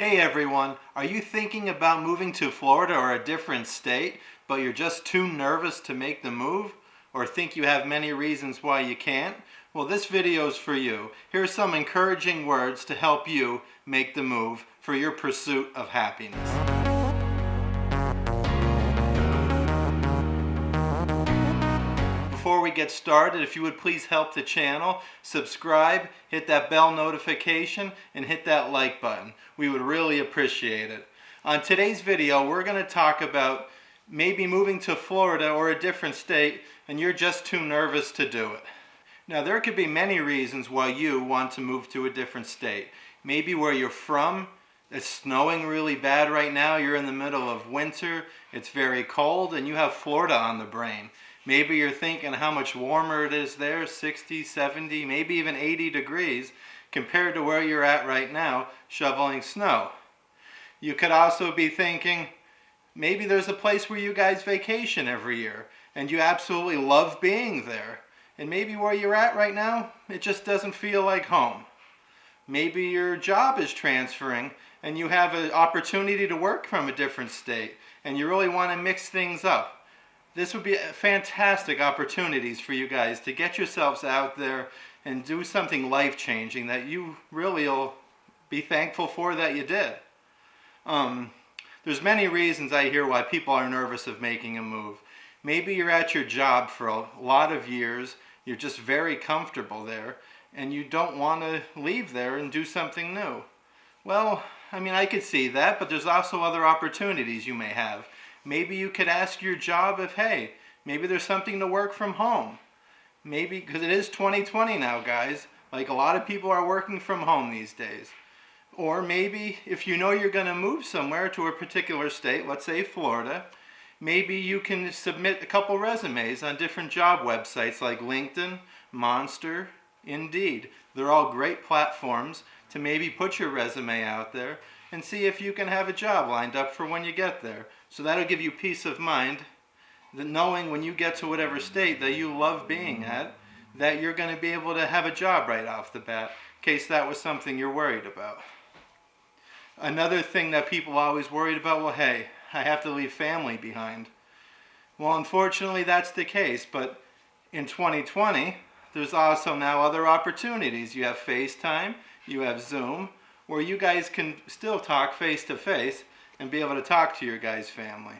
Hey everyone, are you thinking about moving to Florida or a different state, but you're just too nervous to make the move? Or think you have many reasons why you can't? Well, this video is for you. Here's some encouraging words to help you make the move for your pursuit of happiness. Before we get started, if you would please help the channel, subscribe, hit that bell notification, and hit that like button. We would really appreciate it. On today's video, we're going to talk about maybe moving to Florida or a different state, and you're just too nervous to do it. Now, there could be many reasons why you want to move to a different state. Maybe where you're from, it's snowing really bad right now, you're in the middle of winter, it's very cold, and you have Florida on the brain. Maybe you're thinking how much warmer it is there, 60, 70, maybe even 80 degrees, compared to where you're at right now, shoveling snow. You could also be thinking, maybe there's a place where you guys vacation every year, and you absolutely love being there. And maybe where you're at right now, it just doesn't feel like home. Maybe your job is transferring, and you have an opportunity to work from a different state, and you really want to mix things up. This would be fantastic opportunities for you guys to get yourselves out there and do something life-changing that you really will be thankful for that you did. There's many reasons I hear why people are nervous of making a move. Maybe you're at your job for a lot of years, you're just very comfortable there, and you don't want to leave there and do something new. Well, I could see that, but there's also other opportunities you may have. Maybe you could ask your job if, hey, maybe there's something to work from home. Maybe, because it is 2020 now, guys. Like, a lot of people are working from home these days. Or maybe if you know you're going to move somewhere to a particular state, let's say Florida, maybe you can submit a couple resumes on different job websites like LinkedIn, Monster, Indeed. They're all great platforms to maybe put your resume out there and see if you can have a job lined up for when you get there. So that'll give you peace of mind that knowing when you get to whatever state that you love being at, that you're going to be able to have a job right off the bat, in case that was something you're worried about. Another thing that people are always worried about, well, hey, I have to leave family behind. Well, unfortunately, that's the case, but in 2020, there's also now other opportunities. You have FaceTime, you have Zoom, where you guys can still talk face-to-face and be able to talk to your guys' family.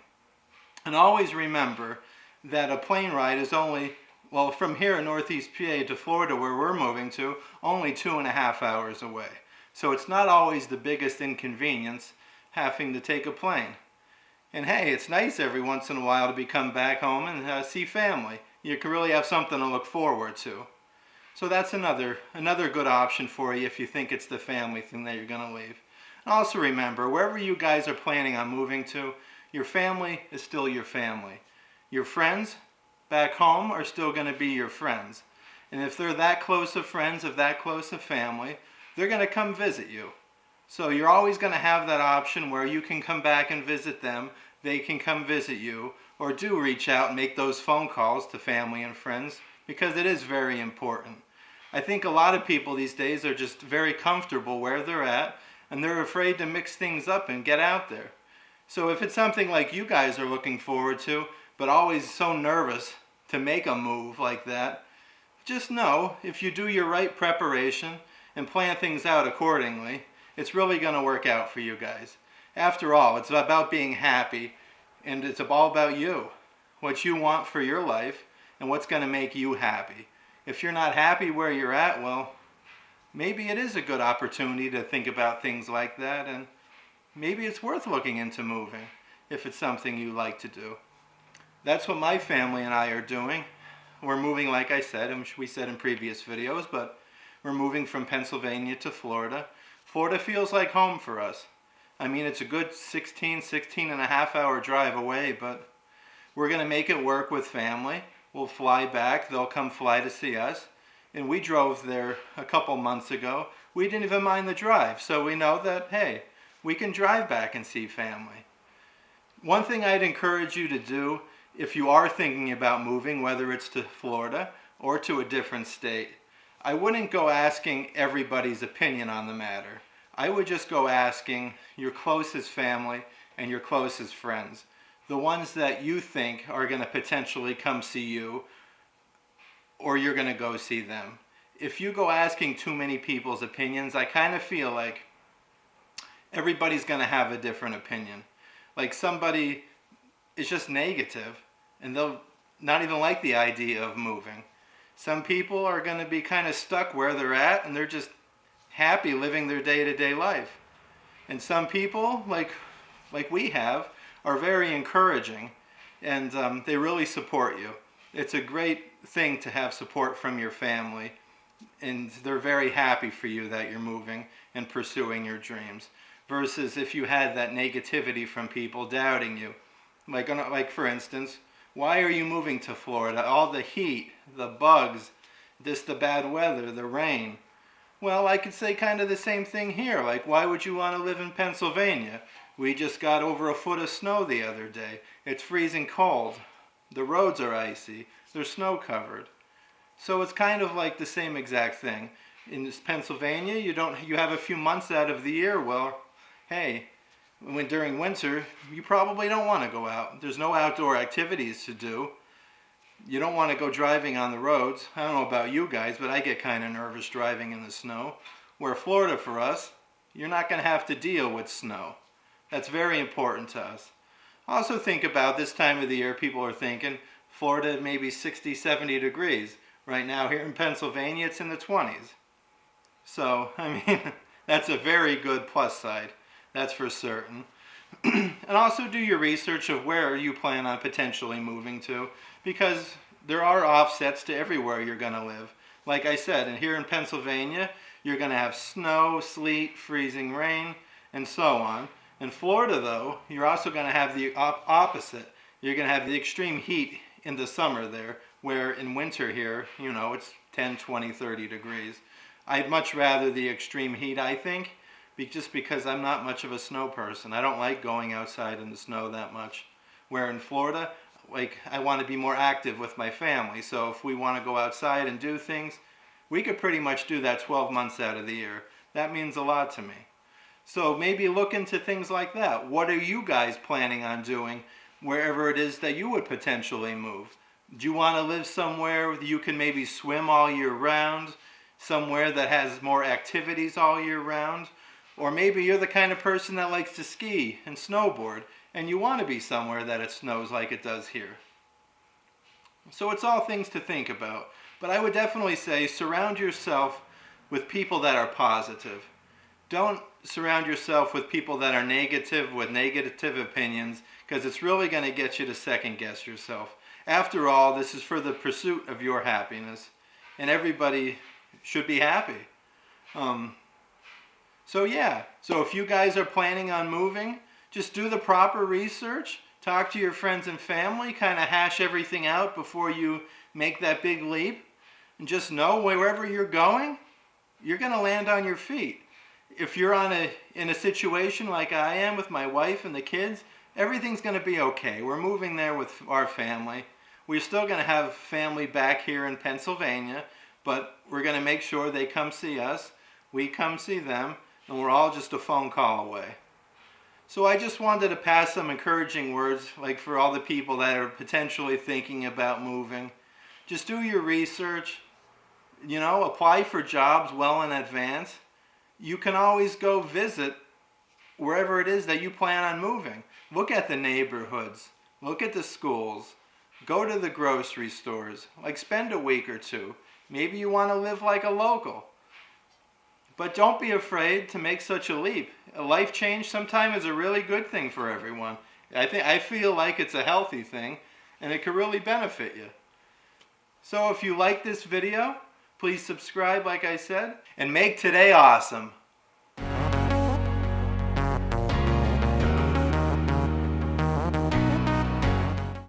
And always remember that a plane ride is only, well, from here in Northeast PA to Florida, where we're moving to, only 2.5 hours away. So it's not always the biggest inconvenience having to take a plane. And hey, it's nice every once in a while to be come back home and see family. You can really have something to look forward to. So that's another good option for you if you think it's the family thing that you're going to leave. And also remember, wherever you guys are planning on moving to, your family is still your family. Your friends back home are still going to be your friends. And if they're that close of friends, of that close of family, they're going to come visit you. So you're always going to have that option where you can come back and visit them, they can come visit you, or do reach out and make those phone calls to family and friends, because it is very important. I think a lot of people these days are just very comfortable where they're at, and they're afraid to mix things up and get out there. So if it's something like you guys are looking forward to, but always so nervous to make a move like that, just know if you do your right preparation and plan things out accordingly, it's really going to work out for you guys. After all, it's about being happy, and it's all about you, what you want for your life, and what's going to make you happy. If you're not happy where you're at, well, maybe it is a good opportunity to think about things like that, and maybe it's worth looking into moving if it's something you like to do. That's what my family and I are doing. We're moving, like I said, and we said in previous videos, but we're moving from Pennsylvania to Florida. Florida feels like home for us. It's a good 16 and a half hour drive away, but we're going to make it work with family. We'll fly back, they'll come fly to see us. And we drove there a couple months ago. We didn't even mind the drive, so we know that, hey, we can drive back and see family. One thing I'd encourage you to do if you are thinking about moving, whether it's to Florida or to a different state, I wouldn't go asking everybody's opinion on the matter. I would just go asking your closest family and your closest friends, the ones that you think are going to potentially come see you, or you're going to go see them. If you go asking too many people's opinions, I kind of feel like everybody's going to have a different opinion. Like somebody is just negative and they'll not even like the idea of moving. Some people are going to be kind of stuck where they're at and they're just happy living their day-to-day life. And some people, like we have, are very encouraging, and they really support you. It's a great thing to have support from your family, and they're very happy for you that you're moving and pursuing your dreams. Versus if you had that negativity from people doubting you. Like for instance, why are you moving to Florida? All the heat, the bugs, the bad weather, the rain. Well, I could say kind of the same thing here. Like, why would you want to live in Pennsylvania? We just got over a foot of snow the other day. It's freezing cold. The roads are icy. They're snow covered. So it's kind of like the same exact thing. In Pennsylvania, you have a few months out of the year. Well, hey, during winter, you probably don't want to go out. There's no outdoor activities to do. You don't want to go driving on the roads. I don't know about you guys, but I get kind of nervous driving in the snow. Where Florida, for us, you're not going to have to deal with snow. That's very important to us. Also think about this time of the year, people are thinking, Florida may be 60, 70 degrees. Right now here in Pennsylvania, it's in the 20s. So, I mean, that's a very good plus side. That's for certain. And also do your research of where you plan on potentially moving to, because there are offsets to everywhere you're going to live. Like I said, and here in Pennsylvania, you're going to have snow, sleet, freezing rain, and so on. In Florida, though, you're also going to have the opposite. You're going to have the extreme heat in the summer there, where in winter here, it's 10, 20, 30 degrees. I'd much rather the extreme heat, I think, just because I'm not much of a snow person. I don't like going outside in the snow that much. Where in Florida, I want to be more active with my family. So if we want to go outside and do things, we could pretty much do that 12 months out of the year. That means a lot to me. So maybe look into things like that. What are you guys planning on doing wherever it is that you would potentially move? Do you want to live somewhere where you can maybe swim all year round? Somewhere that has more activities all year round? Or maybe you're the kind of person that likes to ski and snowboard, and you want to be somewhere that it snows like it does here. So it's all things to think about. But I would definitely say surround yourself with people that are positive. Don't surround yourself with people that are negative, with negative opinions, because it's really going to get you to second guess yourself. After all, this is for the pursuit of your happiness, and everybody should be happy. So if you guys are planning on moving, just do the proper research, talk to your friends and family, kind of hash everything out before you make that big leap, and just know wherever you're going, you're going to land on your feet. If you're in a situation like I am with my wife and the kids, everything's going to be okay. We're moving there with our family. We're still going to have family back here in Pennsylvania, but we're going to make sure they come see us, we come see them, and we're all just a phone call away. So I just wanted to pass some encouraging words, like for all the people that are potentially thinking about moving. Just do your research, apply for jobs well in advance. You can always go visit wherever it is that you plan on moving. Look at the neighborhoods, look at the schools, go to the grocery stores, spend a week or two. Maybe you want to live like a local. But don't be afraid to make such a leap. A life change sometimes is a really good thing for everyone. I feel like it's a healthy thing, and it could really benefit you. So if you like this video, please subscribe, like I said, and make today awesome.